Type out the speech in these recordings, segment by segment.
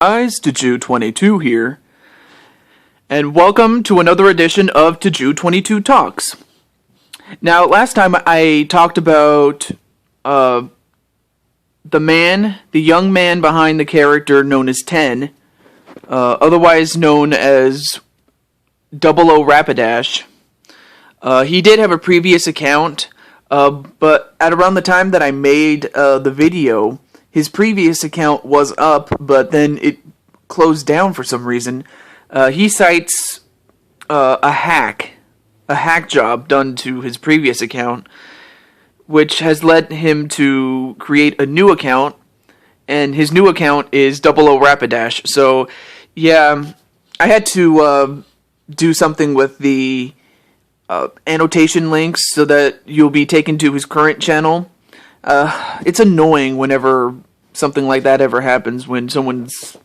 Guys, TehJew22 here, and welcome to another edition of TehJew22 Talks. Now, last time I talked about the young man behind the character known as 10, otherwise known as 00 Rapidash. He did have a previous account, but at around the time that I made the video, his previous account was up, but then it closed down for some reason. He cites a hack job done to his previous account, which has led him to create a new account, and his new account is 00 Rapidash. So, yeah, I had to do something with the annotation links so that you'll be taken to his current channel. It's annoying whenever something like that ever happens, when someone's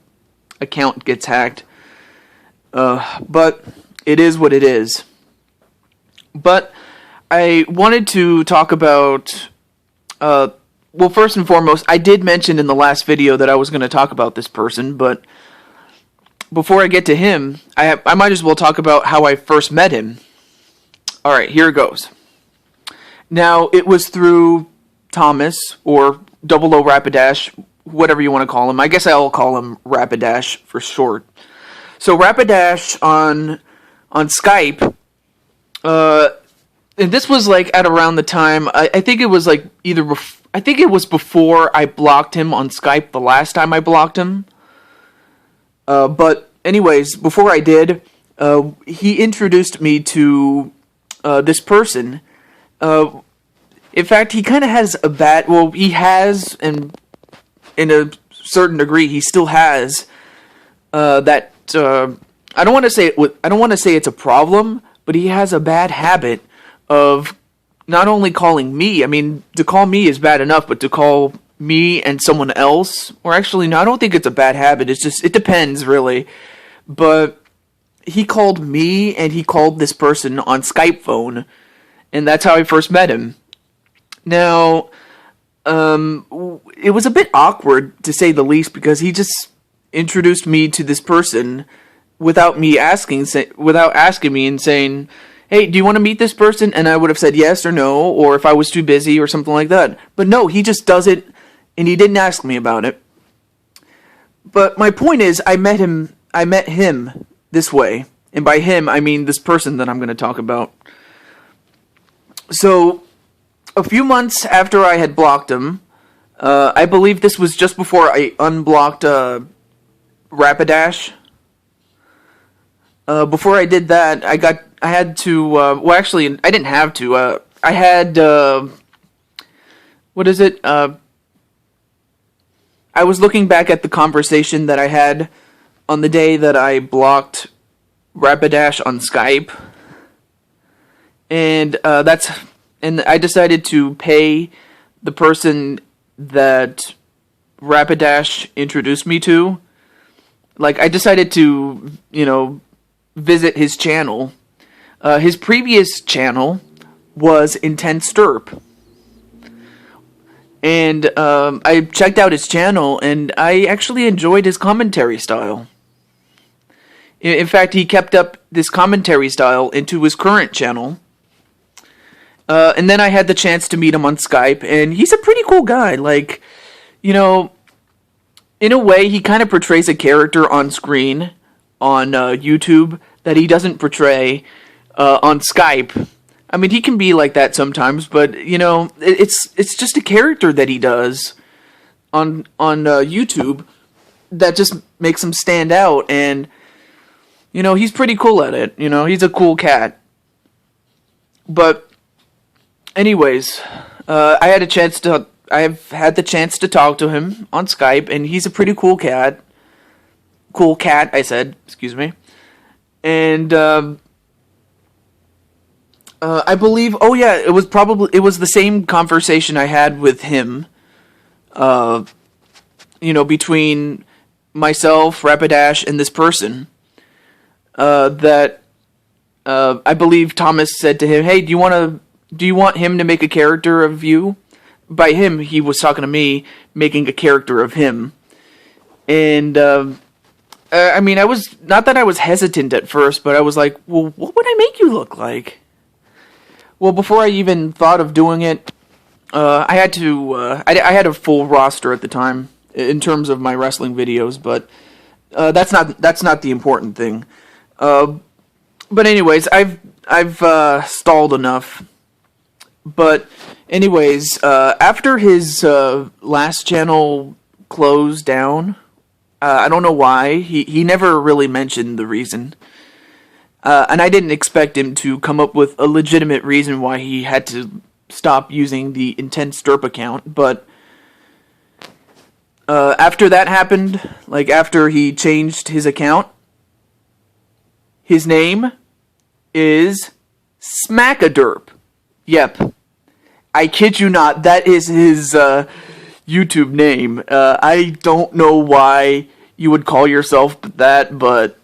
account gets hacked. But it is what it is. But I wanted to talk about, well, first and foremost, I did mention in the last video that I was going to talk about this person, but before I get to him, I might as well talk about how I first met him. Alright, here it goes. Now, it was through Thomas, or 00 Rapidash, whatever you want to call him. I guess I'll call him Rapidash for short. So Rapidash on Skype, and this was like at around the time, I think it was like I think it was before I blocked him on Skype the last time I blocked him. But anyways, before I did, he introduced me to this person. In fact, he kind of has a bad, well, he has, and in a certain degree, he still has that. I don't want to say it's a problem, but he has a bad habit of not only calling me. I mean, to call me is bad enough, but to call me and someone else, or actually, no, I don't think it's a bad habit. It's just, it depends, really. But he called me, and he called this person on Skype phone, and that's how I first met him. Now, it was a bit awkward, to say the least, because he just introduced me to this person without asking me and saying, hey, do you want to meet this person? And I would have said yes or no, or if I was too busy or something like that. But no, he just does it, and he didn't ask me about it. But my point is, I met him this way. And by him, I mean this person that I'm going to talk about. So, a few months after I had blocked him, I believe this was just before I unblocked Rapidash. Before I did that, I had to, well, actually, I didn't have to. I had, what is it? I was looking back at the conversation that I had on the day that I blocked Rapidash on Skype, and and I decided to pay the person that Rapidash introduced me to. Like, I decided to, visit his channel. His previous channel was SmackaDerp. And I checked out his channel, and I actually enjoyed his commentary style. In fact, he kept up this commentary style into his current channel. And then I had the chance to meet him on Skype, and he's a pretty cool guy. Like, in a way, he kind of portrays a character on screen on YouTube that he doesn't portray on Skype. I mean, he can be like that sometimes, but, it's just a character that he does on YouTube that just makes him stand out, and, he's pretty cool at it. He's a cool cat. But anyways, I have had the chance to talk to him on Skype, and he's a pretty cool cat. Cool cat, I said, excuse me. And, I believe, oh yeah, it was the same conversation I had with him, between myself, Rapidash, and this person, that, I believe Thomas said to him, hey, do you want him to make a character of you? By him, he was talking to me, making a character of him. And I mean, I was not that I was hesitant at first, but I was like, well, what would I make you look like? Well, before I even thought of doing it, I had to. I had a full roster at the time in terms of my wrestling videos, but that's not the important thing. But anyways, I've stalled enough. But anyways, after his last channel closed down, I don't know why. He never really mentioned the reason. And I didn't expect him to come up with a legitimate reason why he had to stop using the Intense Derp account. But after that happened, like after he changed his account, his name is SmackaDerp. Yep. I kid you not, that is his YouTube name. I don't know why you would call yourself that, but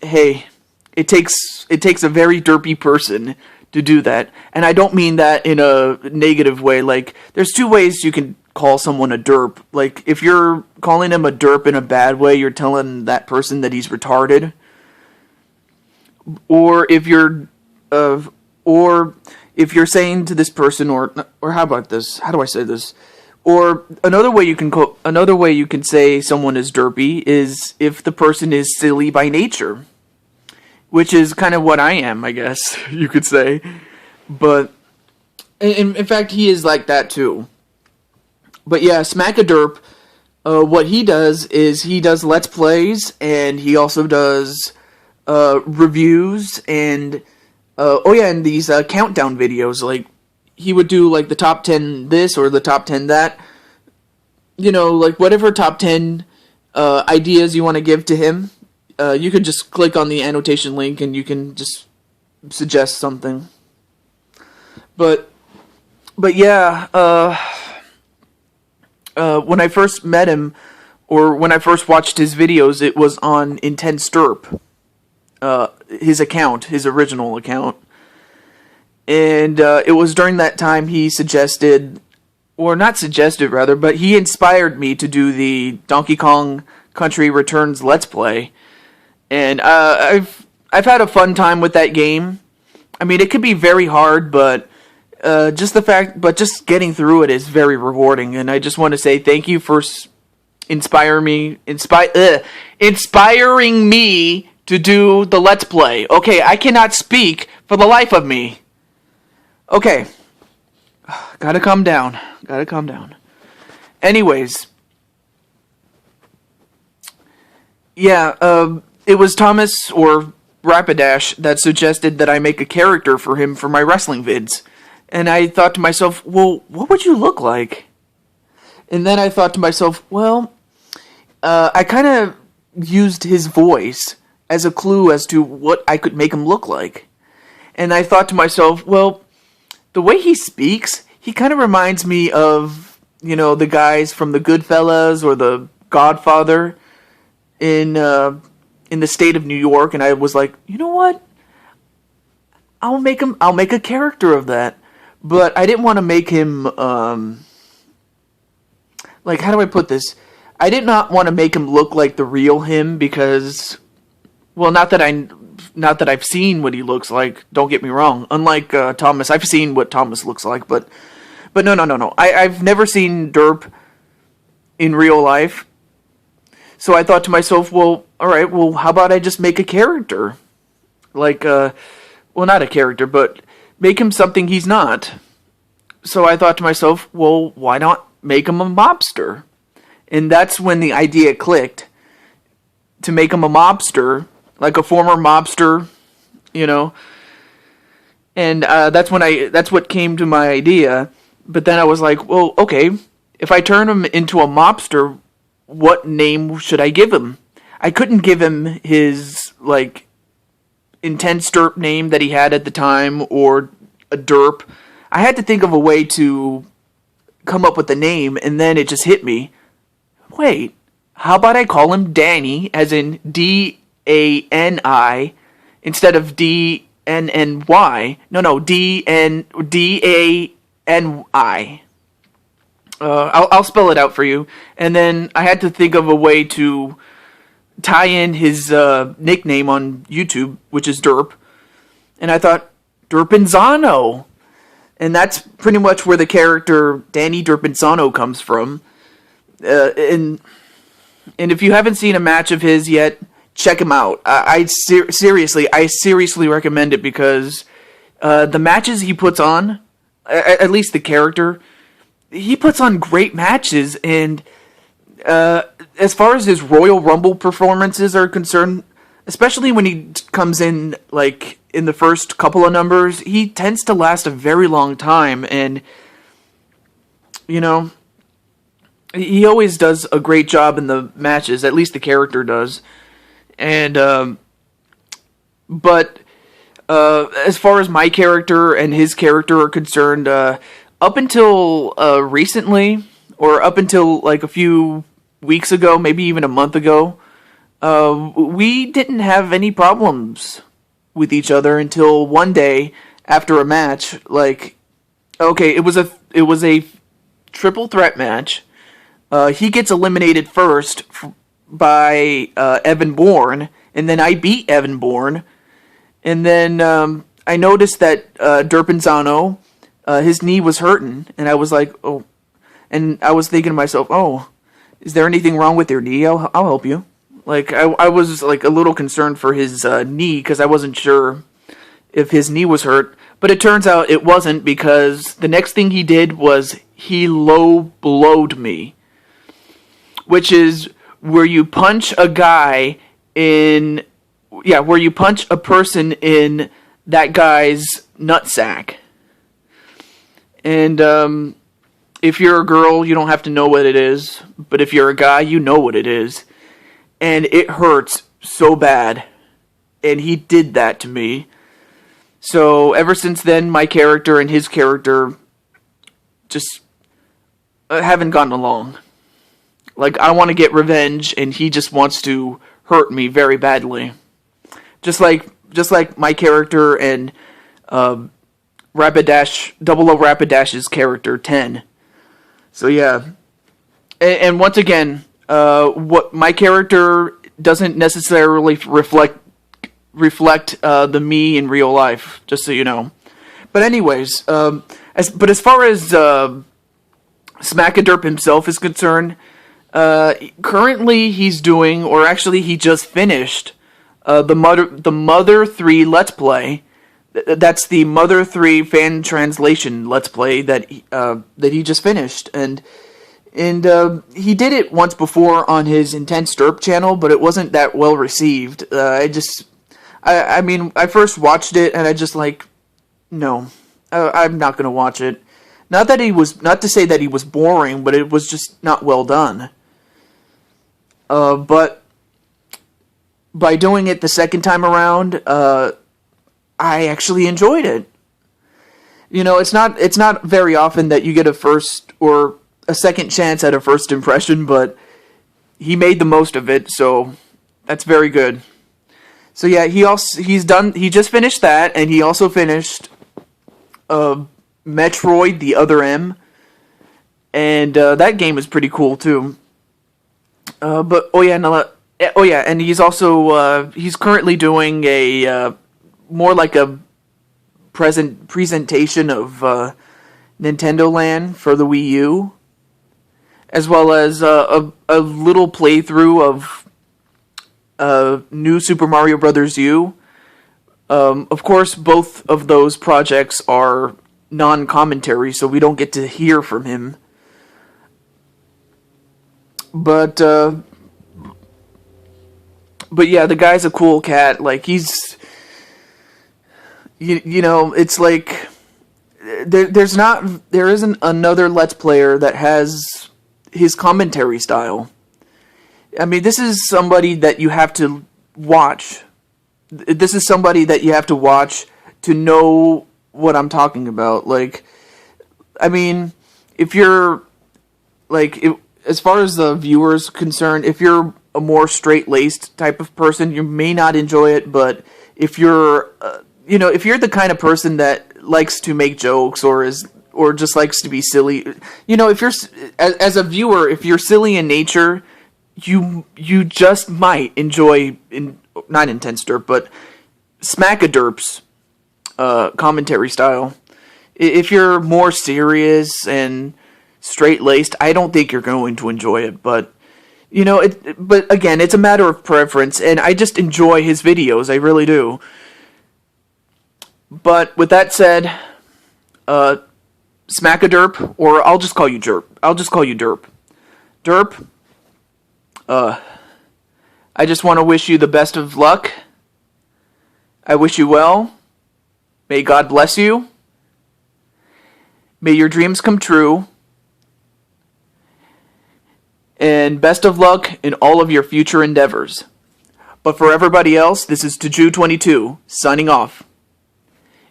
hey, it takes a very derpy person to do that. And I don't mean that in a negative way. Like, there's two ways you can call someone a derp. Like, if you're calling him a derp in a bad way, you're telling that person that he's retarded. Or if you're saying to this person, or how about this? How do I say this? Or another way you can say someone is derpy is if the person is silly by nature, which is kind of what I am, I guess you could say. But in fact, he is like that too. But yeah, SmackaDerp, what he does is he does Let's Plays, and he also does reviews, and and these countdown videos. Like, he would do like the top 10 this or the top 10 that. You know, like whatever top 10 ideas you want to give to him, you can just click on the annotation link and you can just suggest something. But yeah, when I first met him, or when I first watched his videos, it was on Intense Derp, his account, his original account. And it was during that time he suggested, or not suggested rather, but he inspired me to do the Donkey Kong Country Returns Let's Play. And I've had a fun time with that game. I mean, it could be very hard, but just getting through it is very rewarding. And I just want to say thank you for inspiring me to do the Let's Play. Okay, I cannot speak for the life of me. Okay. Gotta calm down. Anyways. Yeah, it was Thomas, or Rapidash, that suggested that I make a character for him for my wrestling vids. And I thought to myself, well, what would you look like? And then I thought to myself, well, I kind of used his voice as a clue as to what I could make him look like. And I thought to myself, well, the way he speaks, he kind of reminds me of, the guys from the Goodfellas or the Godfather in the state of New York. And I was like, you know what? I'll make a character of that. But I didn't want to make him, like, how do I put this? I did not want to make him look like the real him because, well, not that I've seen what he looks like, don't get me wrong. Unlike Thomas, I've seen what Thomas looks like, but no. I've never seen Derp in real life. So I thought to myself, well, alright, well, how about I just make a character? Like, well, not a character, but make him something he's not. So I thought to myself, well, why not make him a mobster? And that's when the idea clicked. To make him a mobster, like a former mobster, And that's what came to my idea. But then I was like, well, okay, if I turn him into a mobster, what name should I give him? I couldn't give him his, like, Intense Derp name that he had at the time, or a derp. I had to think of a way to come up with a name, and then it just hit me. Wait, how about I call him Dani, as in D-A-N-I, instead of D-N-N-Y. No, D-A-N-I. I'll spell it out for you. And then I had to think of a way to tie in his nickname on YouTube, which is Derp. And I thought, Derpinsano. And that's pretty much where the character Dani Derpinsano comes from. And if you haven't seen a match of his yet, check him out. I seriously recommend it because the matches he puts on, at least the character, he puts on great matches. And as far as his Royal Rumble performances are concerned, especially when he comes in like in the first couple of numbers, he tends to last a very long time. And you know, he always does a great job in the matches. At least the character does. And but as far as my character and his character are concerned, up until recently, or up until like a few weeks ago, maybe even a month ago, we didn't have any problems with each other until one day after a match. Like, okay, it was a triple threat match. He gets eliminated first by Evan Bourne, and then I beat Evan Bourne. And then I noticed that Derpinsano, his knee was hurting, and I was like, oh, and I was thinking to myself, oh, is there anything wrong with your knee? I'll help you. Like, I was like a little concerned for his knee because I wasn't sure if his knee was hurt. But it turns out it wasn't, because the next thing he did was he low blowed me, which is where you punch a guy in, where you punch a person in that guy's nutsack. And if you're a girl, you don't have to know what it is, but if you're a guy, you know what it is. And it hurts so bad. And he did that to me. So ever since then, my character and his character just haven't gotten along. Like, I want to get revenge, and he just wants to hurt me very badly. Just like my character and Rapidash, Double O Rapidash's character 10. So yeah, and once again, what my character doesn't necessarily reflect the me in real life, just so you know. But anyways, as far as SmackaDerp himself is concerned, currently he's doing, or actually he just finished, the Mother 3 Let's Play. That's the Mother 3 fan translation Let's Play that he just finished, and he did it once before on his Intense Derp channel, but it wasn't that well received. I mean, I first watched it and I just like, no, I'm not gonna watch it. Not to say that he was boring, but it was just not well done. But by doing it the second time around, I actually enjoyed it. You know, it's not very often that you get a first or a second chance at a first impression, but he made the most of it, so that's very good. So yeah, he just finished that, and he also finished Metroid: The Other M, and that game is pretty cool too. And he's also he's currently doing a more like a presentation of Nintendo Land for the Wii U, as well as a little playthrough of New Super Mario Bros. U. Of course, both of those projects are non-commentary, so we don't get to hear from him. But yeah, the guy's a cool cat. Like, he's... You know, it's like there isn't another Let's Player that has his commentary style. I mean, this is somebody that you have to watch. This is somebody that you have to watch to know what I'm talking about. Like, I mean, if you're like, as far as the viewer's concerned, if you're a more straight-laced type of person, you may not enjoy it. But if you're if you're the kind of person that likes to make jokes or or just likes to be silly. You know, if you're as a viewer, if you're silly in nature, you just might enjoy not Intense Derp, but SmackaDerp's commentary style. If you're more serious and straight-laced, I don't think you're going to enjoy it, but you know, but again, it's a matter of preference, and I just enjoy his videos, I really do. But with that said, SmackaDerp, or I'll just call you Derp. I'll just call you Derp. Derp, I just want to wish you the best of luck. I wish you well. May God bless you. May your dreams come true. And best of luck in all of your future endeavors. But for everybody else, this is TehJew22 signing off.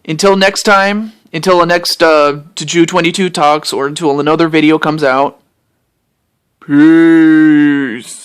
Until next time, until the next TehJew22 Talks, or until another video comes out, peace.